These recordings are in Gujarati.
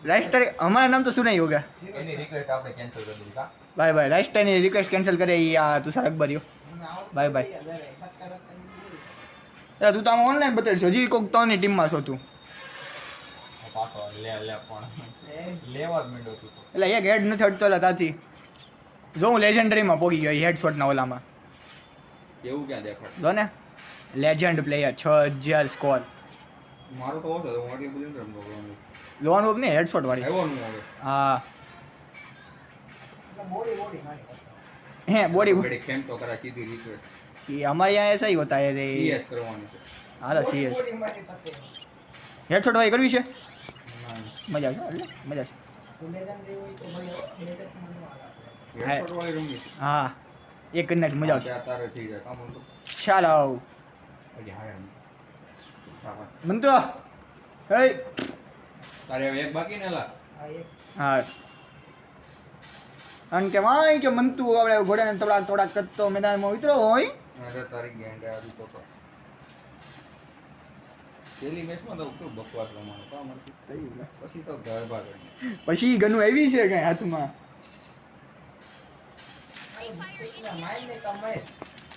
राइस्टर हमारा नाम तो सुना ही होगा એની રિક્વેસ્ટ આપણે કેન્સલ કરી દીધી કા बाय बाय राइस्टर ने रिक्वेस्ट कैंसिल करे या तुषार अकबर यो बाय बाय यार तू तो आम ऑनलाइन बता हजी कोक तो ની ટીમમાં છો તું પાછો લે પણ લેવા જ માંડ્યો તું તો એટલે એક હેડ નથી હટતો એટલે તાથી જો હું લેજેન્ડરીમાં પોગી ગયો હેડશોટના ઓલામાં એવું ક્યાં દેખાડ જો ને લેજેન્ડ પ્લેયર 6000 સ્કોર મારો તો ઓછો હું આટલી બધી નથી રમતો હું લોન ઓફ ને હેડશોટ વાળી આવ્યો નું હવે हाँ हैं बॉडी બડી કેમ તો કરા સીધી રિક્વેસ્ટ ये हमारे यहाँ ऐसा ही होता है रे સીએસ કરવાનું છે हालो सीएस हेडशॉट भाई करवी છે ના મજા આવશે એટલે મજા આવશે હેડશોટ વાળી રમી હા એક કન્નેક્ટ મજા આવશે ત્યાં તારે થઈ જાય કામ તો ચાલો હજી હારે મન તો હે તારે હવે એક બાકી ને લા હા અન કે માય કે મન તું આપણે ઘોડાને થોડા થોડા કરતો મેદાનમાં ઉતરો હોય અરે તારી ગેંડ આવી તો પેલી મેચમાં તો કેવું બકવાસ રમવાનું કામ મળતું પછી તો ગરબા કરી પછી ગનું આવી છે કઈ હાથમાં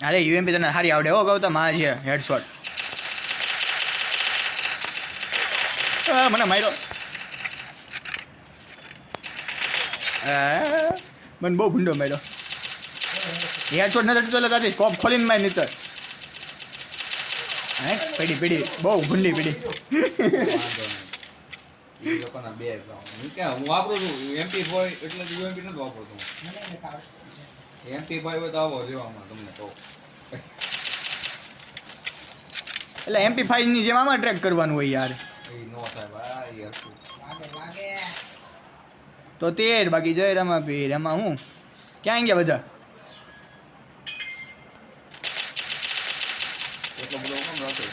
અરે યુએમપી તને સારી આવડે હો ગૌતમ આ છે હેડશોટ મને માર્યો મને બહુ ભૂંડો માર્યો હેડશોટ નથી તો લગાતી સ્કોપ ખોલીને મારી નીતર હે પડી બહુ ભૂંડી પડી વાંધો નહીં એ લોકોના બે હું ક્યાં હું વાપરું છું MP5 એટલે UMP નથી વાપરતો MP5 હોય તો આવો લેવામાં તમને કહું એટલે MP5 ની જેમ આમાં ટ્રેક કરવાનું હોય યાર એ નો થાય ભાઈ યાર શું તો 13 બાકી જય રમા પીર એમાં હું ક્યાં ગયા બધા એટલો બધો કોણ રાખે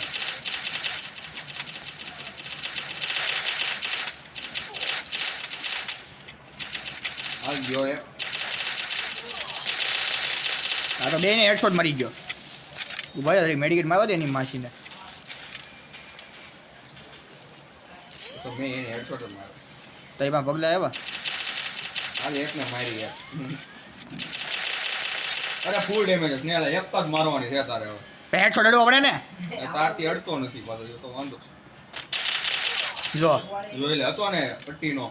હાલ ગયો એ આ તો બે ને હેડશોટ મારી ગયો ભાઈ મેડિકેટ મારવા દે એની માસીને તો મેં એને હેડશોટ જ માર્યો તો એમાં પગલા આવ્યા હાલ એકને મારી યાર અરે ફૂલ ડેમેજ છે ને એક જ મારવાની છે તારે હવે હેડશોટ અડવો પડે ને તારથી અડતો નથી પાછો જો તો વાંધો જો જોઈ લે હતો ને પટ્ટીનો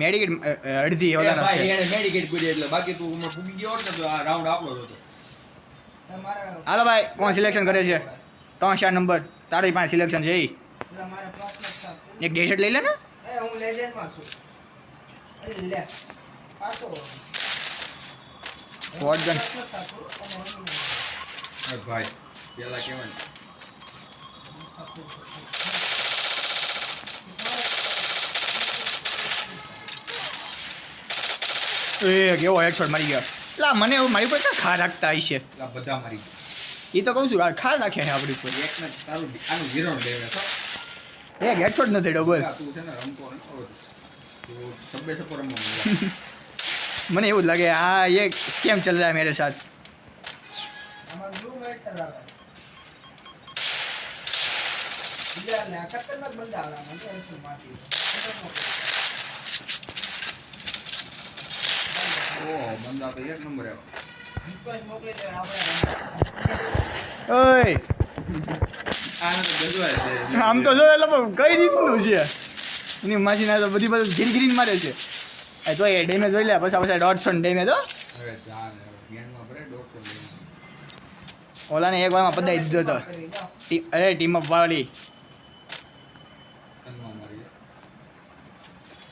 મેડિકેટ અડધી એ ઓલાનો ભાઈ છે એને મેડિકેટ કરી એટલે બાકી તું ઉમર ફૂગી ગયો હોત ને તો આ રાઉન્ડ આપણો જ હતો હાલો ભાઈ કોણ સિલેક્શન કરે છે 3-4 નંબર તારી પાસે સિલેક્શન છે ઈ એક ડેશર્ટ લઈ લે ને શોટગન એ ભાઈ પેલા કેવાય ને એ કેવો હેડશોટ મારી ગયો લા મને એવું મારી પર ખા રાખતા આવી છે પેલા બધા મારી ગયા. એ તો કહું છું આ ખા રાખ્યા છે આપણી પર એકને તારું આનું ઝીરો ડેમેજ હતો એક હેડશોટ નથી ડબલ તું છે ને રમતો નથી આવડતું. તું સબ્બે સપો રમવાનું મને એવું જ લાગે આ ये स्कैम चल रहा है मेरे साथ ઓહ બંદા તો એક નંબર આવ્યો ઓય આને તો ગજવાય છે આમ તો જો એટલે કઈ રીતનું છે એની માસીના તો બધી બધું ગીરી મારે છે એ તો એ ડેમેજ જોઈ લે પછી 150 ડેમેજ હો હવે જાન ગેમમાં ભરે 150 ડેમેજ ઓલાને એક વારમાં પદાઈ દીધો તો અરે ટીમ અપ વાળી તનમાં મારી જાય.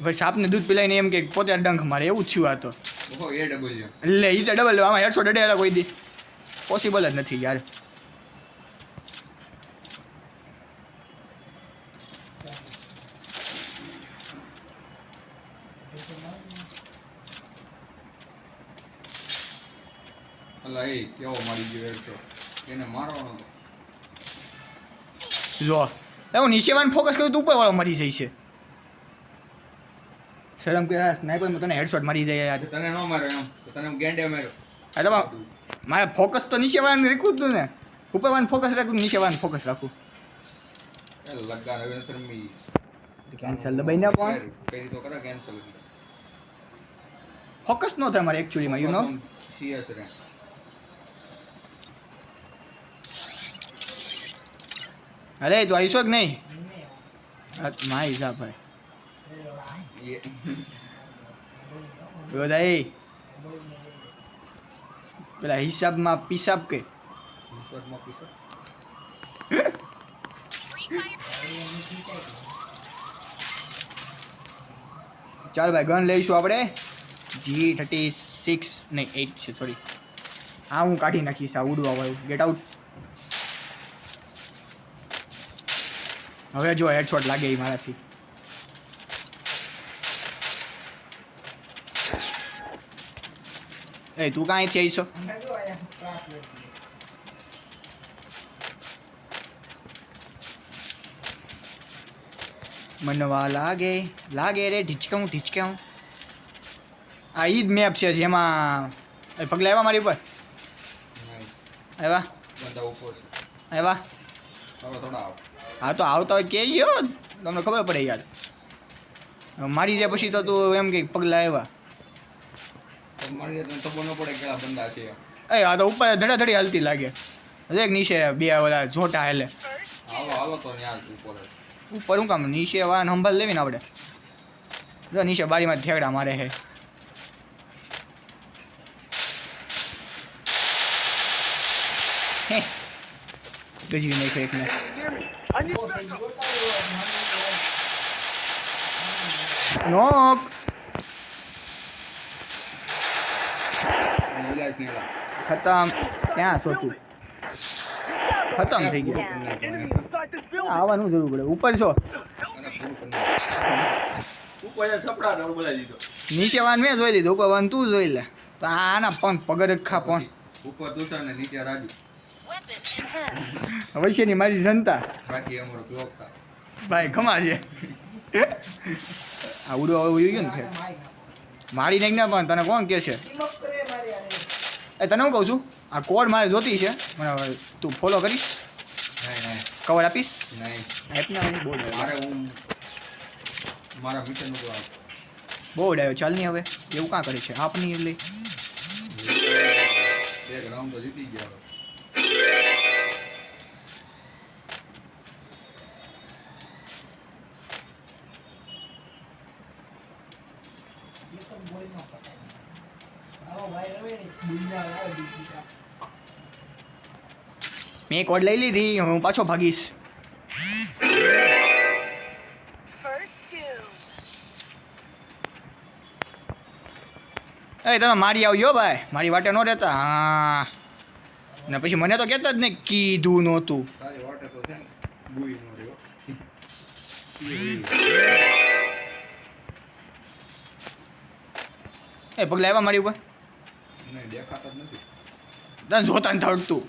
ભાઈ સાપને દૂધ પીલાઈને એમ કે પોતે ડંખ મારે એવું થયું આ તો ઓહો એ ડબલ છે એટલે એ તો ડબલ આમાં 150 ડડેલા કોઈ દી પોસિબલ જ નથી યાર અલા એ કેવો મારી ગયો હેડશોટ એને મારવાનો તો જો હું નીચેવાન ફોકસ કરું તો ઉપર વાળો મરી જાય છે શરમ કે આ સ્નાઈપરમાં તને હેડશોટ મારી જાય યાર તને ન માર્યો એમ તો તને હું ગેંડે માર્યો આ તો મારે ફોકસ તો નીચેવાળાને રાખવું હતું ને ઉપરવાળાને ફોકસ રાખું નીચેવાળાને ફોકસ રાખું એ લગા હવે નથી રમી કેન્સલ દબાઈ ના પણ પેલી તો કરા કેન્સલ ફોકસ નો થાય મારે એકચ્યુઅલીમાં યુ નો સીએસ રે અરે તું આવીશો કે નહીં મારી હિસાબ ભાઈ ये બધા પેલા હિસાબમાં પિસાબ કે વિશ્વમાં પીસો ચાલ ભાઈ ગન લઈશું આપણે G36 નહીં 8 છે સોરી હા હું કાઢી નાખીશ આ ઉડવા વાળું ગેટ આઉટ હવે જો હેડશોટ લાગે એ મારાથી એ તું કાંઈ થી આવીશો મનવા લાગે લાગે રે ઢીચકાઉં આ ઈ જ મેપ છે જેમાં પગલા આવ્યા મારી ઉપર આવ્યા બંદા ઉપર છે આવ્યા હવે થોડા આવ હા તો આવતા હોય કહેજો તમને ખબર પડે યાર મારી જાય પછી તો તું એમ કે પગલા આવ્યા મારી તને ખબર ન પડે કેળા બંદા છે એ આ તો ઉપર ધડાધડી હાલતી લાગે એક નીચે બે ઓલા જોટા હાલે હાલો તો ત્યાં ઉપર ઉપર શું કામ નીચે વાહન સંભાળ લેવી ને આપણે જો નીચે બારીમાં ઠેકડા મારે છે ગજવી નાખ્યો એકને નોક ખતમ ક્યાં છો તું ખતમ થઈ ગયું આવવાનું જરૂર પડે ઉપર છો નીચે વાન મેં જોઈ લીધું ઉપર વાન તું જોઈ લે તો આના પણ પગર ખા પણ ઉપર તુષાર ને નીચે રાજુ વૈશ્યની મારી જનતા બાકી અમારો બ્લોક था ભાઈ ખમા છે આ ઉડો આવી ગયો ને મારી નાખ ના પણ તને કોણ કે છે એ તને હું કહું છું આ કોડ મારે જોતી છે મને તું ફોલો કરીશ નહીં કવર આપીશ નહીં આપના બહુ મારે હું મારા મિશન નું બહુ ડાયો ચાલ નહીં હવે એવું કાં કરે છે આપની એટલે એક રાઉન્ડ તો જીતી ગયા મેં કોડ લઈ લીધી હું પાછો ભાગીશ એ તમે મારી આવજો ભાઈ મારી વાટે ન રહેતા હા ને પછી મને તો કહેતા જ ને કીધું નહોતું તારી વાટે તો છે ને બુઈ નો રહ્યો એ પગલા આવ્યા મારી ઉપર નહીં દેખાતા જ નથી તને જોતા ને થડતું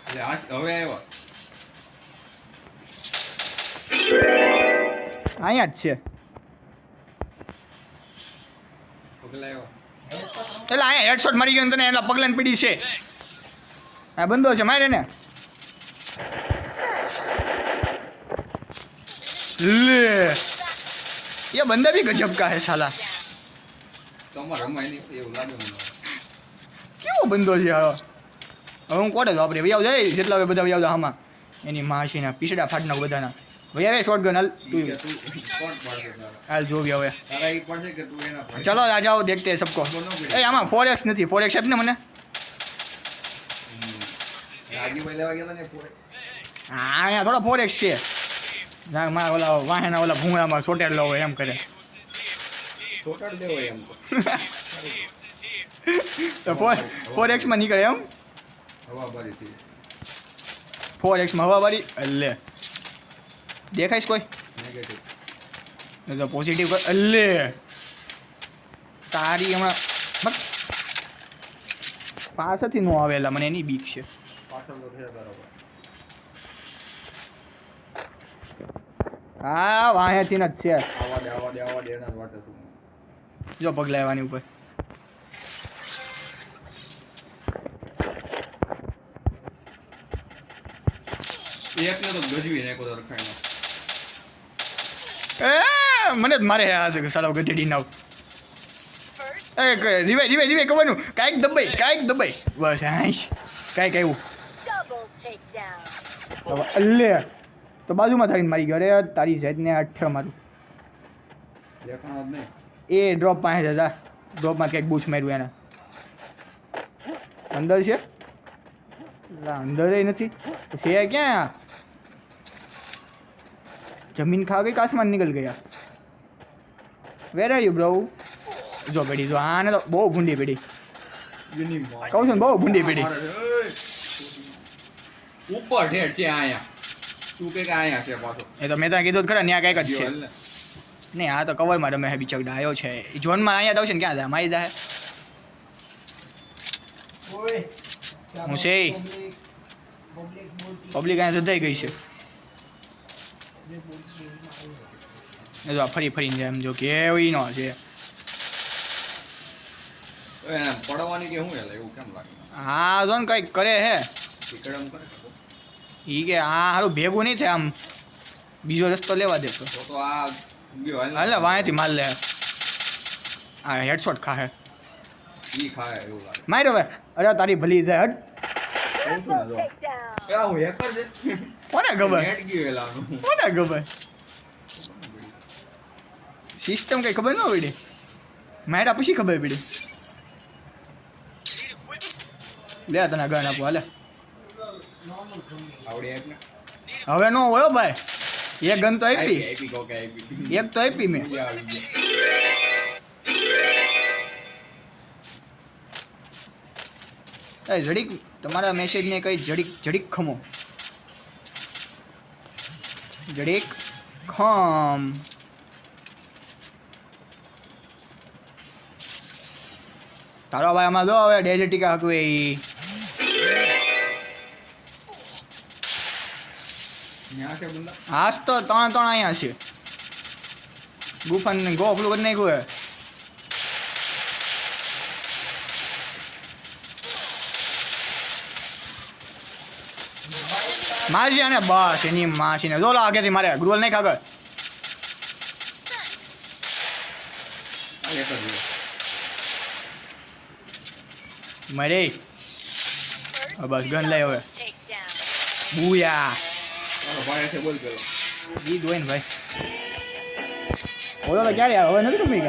એટલે આ હવે આવ્યા અહીંયા જ છે પગલા આવ્યા એટલે અહીંયા હેડશોટ મારી ગયો ને તને એના પગલાને પીડી છે આ બંધો છે મારે ને લે ये बंदा भी गजब का है साला તમારે રમાય નહીં એવું લાગે મને કેવો બંધો છે હવે હું કોડે વાપરે વૈયાવ જાય જેટલા હવે બધા વૈયાવ આમાં એની માસીના પીસડા ફાટના બધાના ભૈયા રે શોર્ટ ગન હાલ તું કે તું કોણ પાડશે તારા હાલ જોવી હવે તારા ઈ પડશે કે તું એના પડશે ચલો આ જાઓ દેખતે હૈ सबको એ આમાં 4x નથી 4x આપને મને રાજીભાઈ લેવા ગયા હતા ને પોરે હા અહીંયા થોડા 4x છે ના મારા ઓલા વાહેના ઓલા ભૂંગળામાં સોટેલો હોય એમ કરે છોટાડ દેવો એમ તો 4x માં નીકળે એમ હવા ભરી થી 4x માં હવા વાળી અલ્લે દેખાઈશ કોઈ નેગેટિવ તો પોઝિટિવ કર અલ્લે તારી હમણાં બસ પાસેથી નો આવેલા મને એની બીક છે પાછળ તો છે બરાબર હા વાહેથી જ છે આવા દે એના વાટે તું જો પગલા લેવાની ઉપર એકને તો ગજવી નાખો તો રખાય એ મને જ મારે આ છે કે સાલો ગધેડી નાવ રીવે કવાનું કાંઈક દબાઈ બસ હાઈશ કાંઈક આવ્યું અલ્લે તો બાજુમાં થઈને મારી ગયો અરે તારી જાતને અઠ્ઠ મારું દેખાણો જ નહીં. એ ડ્રોપ પાસે હતા ડ્રોપમાં ક્યાંક બૂચ માર્યું એને અંદર છે અંદર નથી છે ક્યાં જમીન ખા ગઈ કે આસમાન નીકળ ગયા વેર આર યુ બ્રો જો પેઢી જો આને તો બહુ ભૂંડી પેઢી એની માં. કહું છું ને બહુ ભૂંડી પેઢી ઓય. ઉપર ઠેઠ છે આયા તું કે આયા છે પાછો એ તો મેં ત્યાં કીધું જ ખરા ત્યાં કાંઈક જ જો છે એટલે. નહીં આ તો કવરમાં રમે હે બિચારો ડાયો છે એ ઝોનમાં અહીંયા તો આવશે ને ક્યાં જાય મારી જાય હું છે પબ્લિક અહીંયા સધાઈ ગઈ છે એ જો આ ફરી ફરીને જાય એમ જો કેવી નો છે ઓય, એને પડવાની કે હું એટલે એવું કેમ લાગે હા જો ને કંઈક કરે હે ટીકડમ કરે ઈ કે આ હારું ભેગું નહીં થાય આમ બીજો રસ્તો લેવા દેતો તો આ ગયો હાલ વાંયથી માર લે આ હેડશોટ ખાહે ઈ ખાય એવું લાગે માર્યો હવે અરે તારી ભલી જાય હટ કહું છું ને જો. પેલા હું હેકર છે કોને ખબર નેટ ગયું એલાનું કોને ખબર સિસ્ટમ કઈ ખબર ન પડી માર્યા પછી ખબર પડી લે તને ગન આપો હાલે આવડી આપ ને હવે નો હોય હો ભાઈ એક ગન તો આપી આપી કોકે આપી એક તો આપી મેં ઈ આવી ગયા એ જડીક તમારા મેસેજને કઈ જડીક ખમો જડીક ખમ તારો ભાઈ આમાં જો હવે ડેલી ટીકા હકવે ઈ ન્યા છે બંદા આજ તો ત્રણ અહીંયા છે ગુફાન ગોફલું કરી નાખ્યું હે માજી આને બસ એની માસીને જો લો આગેથી મારે ગ્રુવલ નહીં ખાગર આ એક જ રહ્યો. મરે બસ ગન લઈ હવે બુયા તારો ભાઈ છે બોલ પેલો ઈ દોઈને ભાઈ ઓલો તો ક્યારે આવે હવે નથી તમે